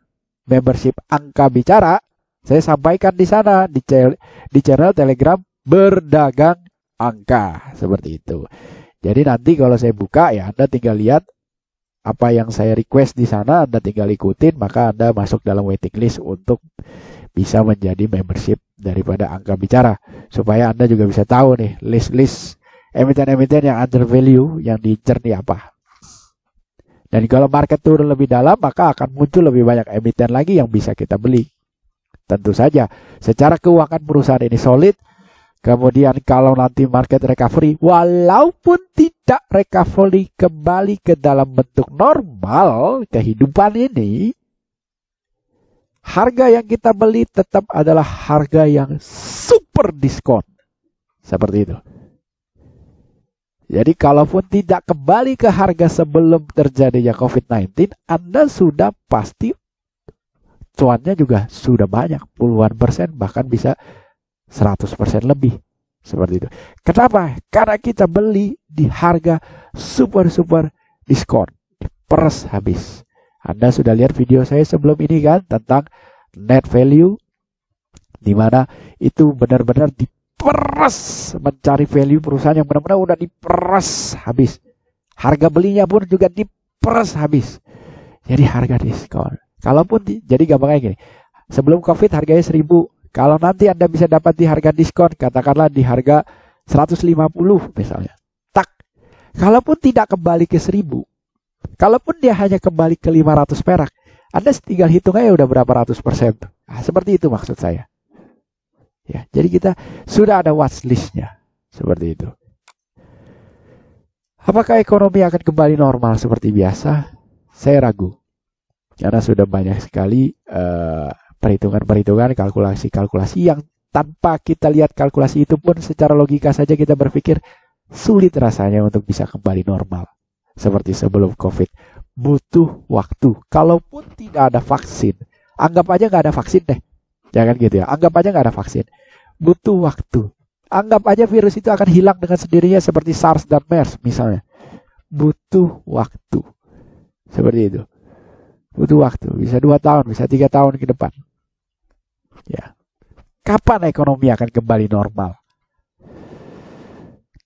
A: membership Angka Bicara saya sampaikan di sana di channel Telegram Berdagang Angka seperti itu. Jadi nanti kalau saya buka ya Anda tinggal lihat apa yang saya request di sana, Anda tinggal ikutin, maka Anda masuk dalam waiting list untuk bisa menjadi membership daripada Angka Bicara. Supaya Anda juga bisa tahu nih, list-list emiten-emiten yang under value, yang diincer nih apa. Dan kalau market turun lebih dalam, maka akan muncul lebih banyak emiten lagi yang bisa kita beli. Tentu saja, secara keuangan perusahaan ini solid. Kemudian kalau nanti market recovery, walaupun tidak recovery kembali ke dalam bentuk normal kehidupan ini, harga yang kita beli tetap adalah harga yang super diskon. Seperti itu. Jadi kalaupun tidak kembali ke harga sebelum terjadinya COVID-19, Anda sudah pasti cuannya juga sudah banyak, puluhan persen, bahkan bisa 100% lebih. Seperti itu. Kenapa? Karena kita beli di harga super diskon. Diperes habis. Anda sudah lihat video saya sebelum ini kan tentang net value, di mana itu benar-benar diperes, mencari value perusahaan yang benar-benar udah diperes habis. Harga belinya pun juga diperes habis. Jadi harga diskon. Kalaupun jadi gampangnya gini. Sebelum Covid harganya 1.000. Kalau nanti Anda bisa dapat di harga diskon, katakanlah di harga 150 misalnya. Tak. Kalaupun tidak kembali ke 1.000, kalaupun dia hanya kembali ke 500 perak, Anda tinggal hitung aja udah berapa ratus persen. Nah, seperti itu maksud saya. Ya, jadi kita sudah ada watchlist-nya. Seperti itu. Apakah ekonomi akan kembali normal seperti biasa? Saya ragu. Karena sudah banyak sekali perhitungan-perhitungan, kalkulasi-kalkulasi yang tanpa kita lihat kalkulasi itu pun secara logika saja kita berpikir sulit rasanya untuk bisa kembali normal. Seperti sebelum COVID. Butuh waktu. Kalaupun tidak ada vaksin, anggap aja nggak ada vaksin deh. Jangan gitu ya. Anggap aja nggak ada vaksin. Butuh waktu. Anggap aja virus itu akan hilang dengan sendirinya seperti SARS dan MERS misalnya. Butuh waktu. Seperti itu. Butuh waktu. Bisa 2 tahun, bisa 3 tahun ke depan. Ya. Kapan ekonomi akan kembali normal?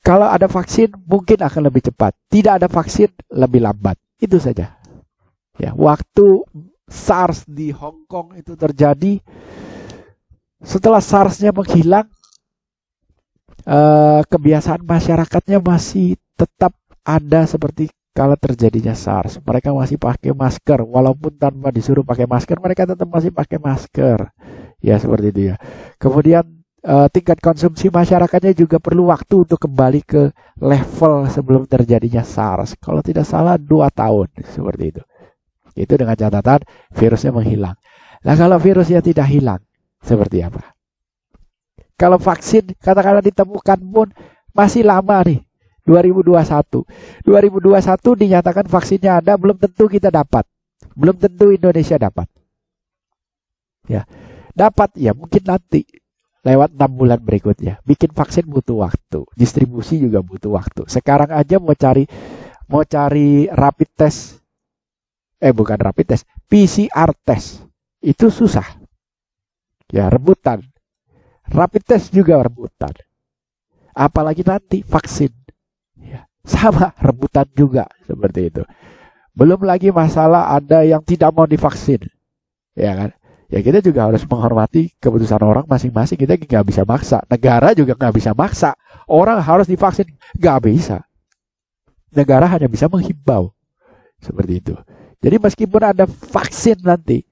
A: Kalau ada vaksin mungkin akan lebih cepat. Tidak ada vaksin lebih lambat. Itu saja. Ya, waktu SARS di Hong Kong itu terjadi, setelah SARS-nya menghilang, kebiasaan masyarakatnya masih tetap ada seperti kalau terjadinya SARS. Mereka masih pakai masker, walaupun tanpa disuruh pakai masker, mereka tetap masih pakai masker. Ya, seperti itu ya. Kemudian tingkat konsumsi masyarakatnya juga perlu waktu untuk kembali ke level sebelum terjadinya SARS. Kalau tidak salah 2 tahun, seperti itu. Itu dengan catatan virusnya menghilang. Nah, kalau virusnya tidak hilang, seperti apa? Kalau vaksin katakanlah ditemukan pun masih lama nih. 2021. 2021 dinyatakan vaksinnya ada, belum tentu kita dapat. Belum tentu Indonesia dapat. Ya. Dapat ya mungkin nanti lewat 6 bulan berikutnya. Bikin vaksin butuh waktu, distribusi juga butuh waktu. Sekarang aja mau cari rapid test, bukan rapid test, PCR test itu susah. Ya, rebutan. Rapid test juga rebutan. Apalagi nanti vaksin. Ya, sama rebutan juga seperti itu. Belum lagi masalah ada yang tidak mau divaksin. Ya kan? Ya kita juga harus menghormati keputusan orang masing-masing. Kita nggak bisa maksa. Negara juga nggak bisa maksa. Orang harus divaksin. Nggak bisa. Negara hanya bisa menghimbau. Seperti itu. Jadi meskipun ada vaksin nanti,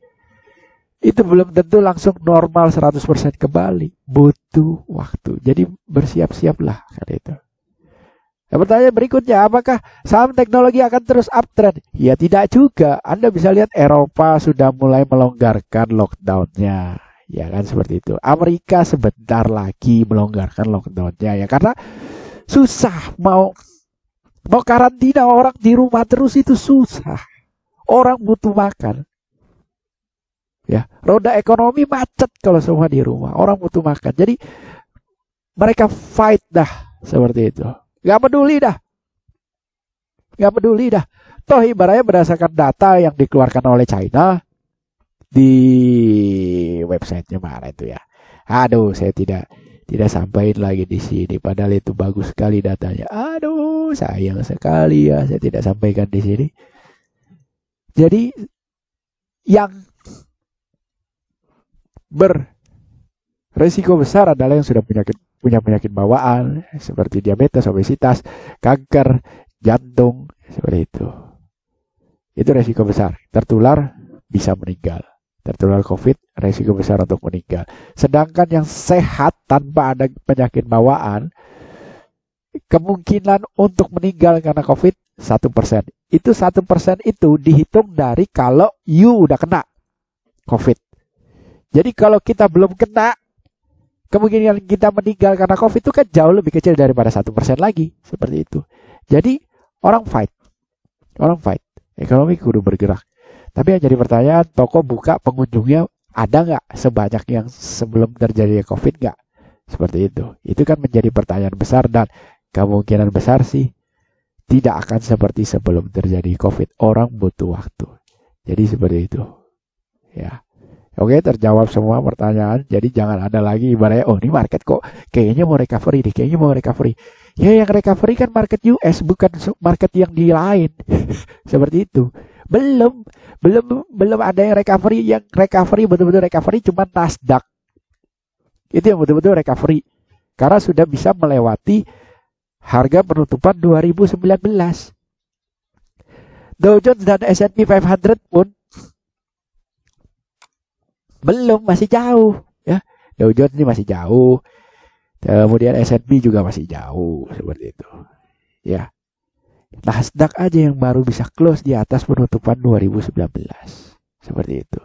A: itu belum tentu langsung normal 100% kembali. Butuh waktu. Jadi bersiap-siaplah kan itu. Nah, pertanyaan berikutnya, apakah saham teknologi akan terus uptrend? Ya tidak juga. Anda bisa lihat Eropa sudah mulai melonggarkan lockdown-nya. Ya kan seperti itu. Amerika sebentar lagi melonggarkan lockdown-nya ya. Karena susah mau karantina orang di rumah terus itu susah. Orang butuh makan. Ya, roda ekonomi macet kalau semua di rumah. Orang butuh makan. Jadi mereka fight dah seperti itu. Gak peduli dah. Gak peduli dah. Toh ibaratnya berdasarkan data yang dikeluarkan oleh China di websitenya mana itu ya. Aduh, saya tidak sampaikan lagi di sini. Padahal itu bagus sekali datanya. Aduh, sayang sekali ya saya tidak sampaikan di sini. Jadi yang beresiko besar adalah yang sudah punya penyakit bawaan seperti diabetes, obesitas, kanker, jantung, seperti itu. Itu resiko besar. Tertular bisa meninggal. Tertular COVID, resiko besar untuk meninggal. Sedangkan yang sehat tanpa ada penyakit bawaan, kemungkinan untuk meninggal karena COVID 1%. Itu 1% itu dihitung dari kalau you udah kena COVID. Jadi kalau kita belum kena, kemungkinan kita meninggal karena COVID itu kan jauh lebih kecil daripada 1% lagi. Seperti itu. Jadi orang fight. Ekonomi kudu bergerak. Tapi yang jadi pertanyaan, toko buka pengunjungnya ada nggak sebanyak yang sebelum terjadi COVID nggak? Seperti itu. Itu kan menjadi pertanyaan besar dan kemungkinan besar sih tidak akan seperti sebelum terjadi COVID. Orang butuh waktu. Jadi seperti itu. Ya. Oke, terjawab semua pertanyaan. Jadi jangan ada lagi ibaratnya, oh ini market kok kayaknya mau recovery nih, kayaknya mau recovery. Ya yang recovery kan market US, bukan market yang di lain. Seperti itu. Belum ada yang recovery betul-betul recovery cuma Nasdaq. Itu yang betul-betul recovery. Karena sudah bisa melewati harga penutupan 2019. Dow Jones dan S&P 500 pun belum, masih jauh ya. Dow Jones ini masih jauh. Kemudian S&P juga masih jauh seperti itu. Ya. Nasdaq aja yang baru bisa close di atas penutupan 2019. Seperti itu.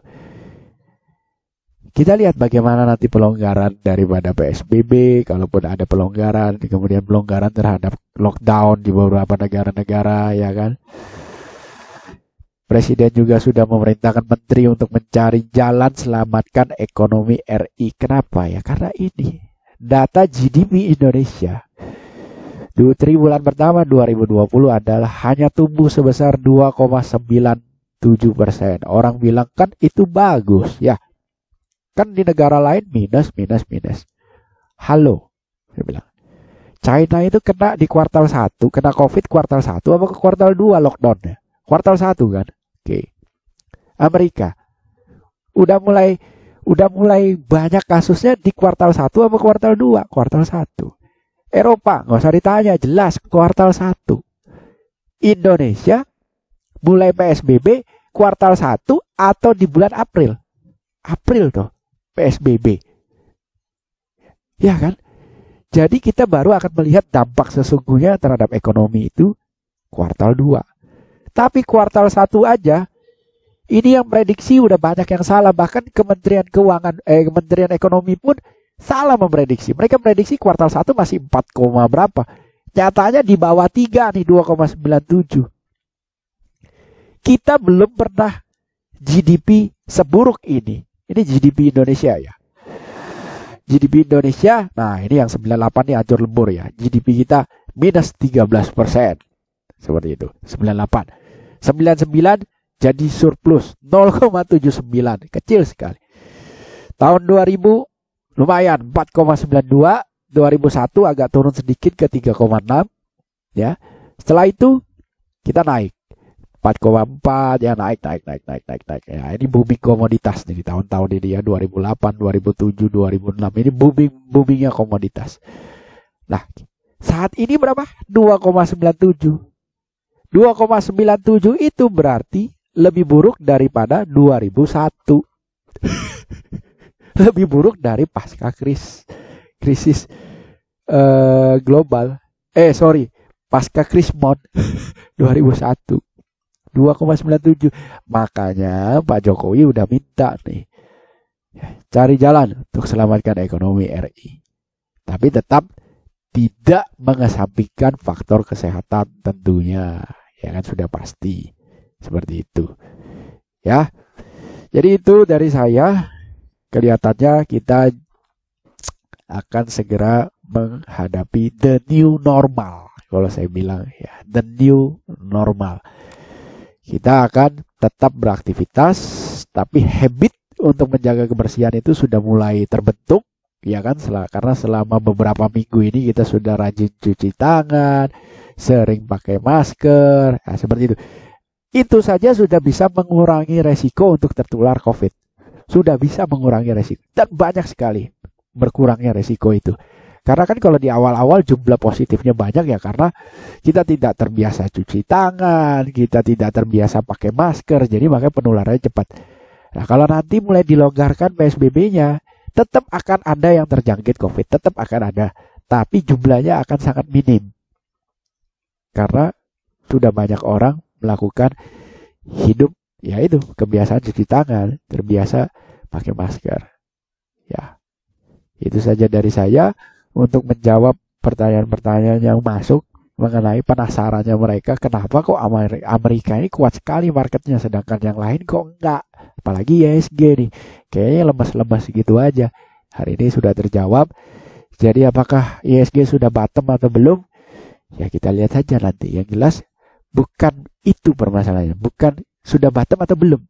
A: Kita lihat bagaimana nanti pelonggaran daripada PSBB, kalaupun ada pelonggaran, kemudian pelonggaran terhadap lockdown di beberapa negara-negara, ya kan. Presiden juga sudah memerintahkan menteri untuk mencari jalan selamatkan ekonomi RI. Kenapa ya? Karena ini data GDP Indonesia di triwulan pertama 2020 adalah hanya tumbuh sebesar 2,97%. Orang bilang kan itu bagus ya. Kan di negara lain minus. Halo, saya bilang. China itu kena di kuartal 1, kena COVID kuartal 1 apa ke kuartal 2 lockdownnya? Kuartal 1 kan? Oke. Amerika udah mulai banyak kasusnya di kuartal 1 apa kuartal 2? Kuartal 1. Eropa, nggak usah ditanya, jelas kuartal 1. Indonesia mulai PSBB kuartal 1 atau di bulan April. April tuh PSBB. Ya kan? Jadi kita baru akan melihat dampak sesungguhnya terhadap ekonomi itu kuartal 2. Tapi kuartal 1 aja, ini yang prediksi udah banyak yang salah. Bahkan Kementerian Kementerian Ekonomi pun salah memprediksi. Mereka prediksi kuartal 1 masih 4, berapa. Nyatanya di bawah 3 nih, 2,97. Kita belum pernah GDP seburuk ini. Ini GDP Indonesia ya. GDP Indonesia, nah ini yang 98 nih hancur lebur ya. GDP kita minus 13%. Seperti itu, 98. 99 jadi surplus 0,79, kecil sekali. Tahun 2000 lumayan 4,92, 2001 agak turun sedikit ke 3,6 ya. Setelah itu kita naik 4,4 ya, naik. Ya, ini booming komoditas nih di tahun-tahun ini ya, 2008, 2007, 2006 ini boomingnya komoditas. Nah, saat ini berapa? 2,97. 2,97 itu berarti lebih buruk daripada 2001. Lebih buruk dari pasca krisis global. Pasca Krismon 2001. 2,97. Makanya Pak Jokowi udah minta nih, cari jalan untuk selamatkan ekonomi RI. Tapi tetap tidak mengesampingkan faktor kesehatan tentunya. Ya kan sudah pasti. Seperti itu. Ya. Jadi itu dari saya. Kelihatannya kita akan segera menghadapi the new normal. Kalau saya bilang ya, the new normal. Kita akan tetap beraktivitas, tapi habit untuk menjaga kebersihan itu sudah mulai terbentuk, ya kan? Karena selama beberapa minggu ini kita sudah rajin cuci tangan, sering pakai masker, nah, seperti itu. Itu saja sudah bisa mengurangi resiko untuk tertular COVID. Sudah bisa mengurangi resiko. Dan banyak sekali berkurangnya resiko itu. Karena kan kalau di awal-awal jumlah positifnya banyak ya karena kita tidak terbiasa cuci tangan, kita tidak terbiasa pakai masker, jadi makanya penularannya cepat. Nah, kalau nanti mulai dilonggarkan PSBB-nya, tetap akan ada yang terjangkit COVID, tetap akan ada, tapi jumlahnya akan sangat minim. Karena sudah banyak orang melakukan hidup, ya itu, kebiasaan cuci tangan, terbiasa pakai masker. Ya, itu saja dari saya untuk menjawab pertanyaan-pertanyaan yang masuk mengenai penasarannya mereka, kenapa kok Amerika ini kuat sekali marketnya, sedangkan yang lain kok enggak. Apalagi ISG nih, kayaknya lemas-lemas gitu aja. Hari ini sudah terjawab. Jadi apakah ISG sudah bottom atau belum? Ya kita lihat saja nanti. Yang jelas bukan itu permasalahannya. Bukan sudah bottom atau belum.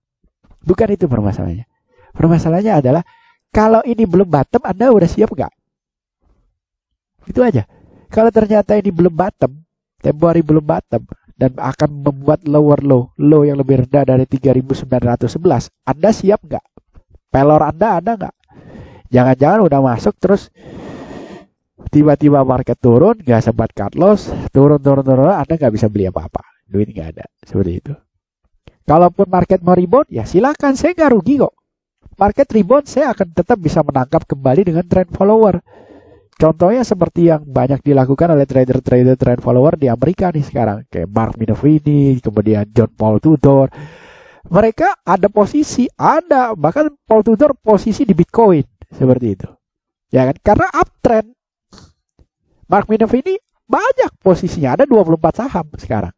A: Bukan itu permasalahannya. Permasalahannya adalah kalau ini belum bottom, Anda udah siap nggak? Itu aja. Kalau ternyata ini belum bottom, tempo hari belum bottom, dan akan membuat lower low yang lebih rendah dari 3.911, Anda siap nggak? Pelor Anda ada nggak? Jangan-jangan udah masuk terus tiba-tiba market turun, nggak sempat cut loss, turun, Anda nggak bisa beli apa-apa. Duit nggak ada. Seperti itu. Kalaupun market mau rebound, ya silakan, saya nggak rugi kok. Market rebound, saya akan tetap bisa menangkap kembali dengan trend follower. Contohnya seperti yang banyak dilakukan oleh trader-trader trend follower di Amerika nih sekarang. Kayak Mark Minervini, kemudian John Paul Tudor. Mereka ada posisi, ada. Bahkan Paul Tudor posisi di Bitcoin. Seperti itu. Ya kan? Karena uptrend. Mark Minervini banyak posisinya. Ada 24 saham sekarang.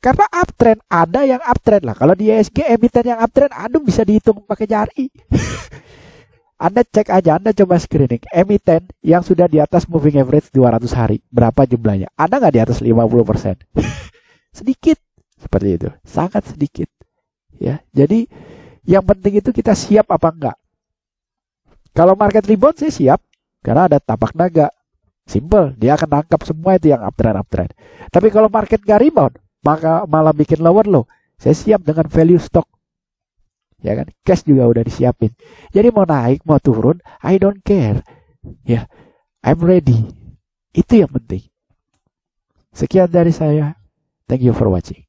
A: Karena uptrend, ada yang uptrend lah. Kalau di ISG emiten yang uptrend, aduh bisa dihitung pakai jari. Anda cek aja, Anda coba screening emiten yang sudah di atas moving average 200 hari. Berapa jumlahnya? Ada nggak di atas 50%? Sedikit. Seperti itu. Sangat sedikit. Ya, jadi yang penting itu kita siap apa enggak. Kalau market rebound saya siap. Karena ada tapak naga. Simple. Dia akan tangkap semua itu yang uptrend. Tapi kalau market nggak rebound, maka malah bikin lower low. Saya siap dengan value stock. Ya kan, cash juga udah disiapin. Jadi mau naik, mau turun, I don't care. Ya, I'm ready. Itu yang penting. Sekian dari saya. Thank you for watching.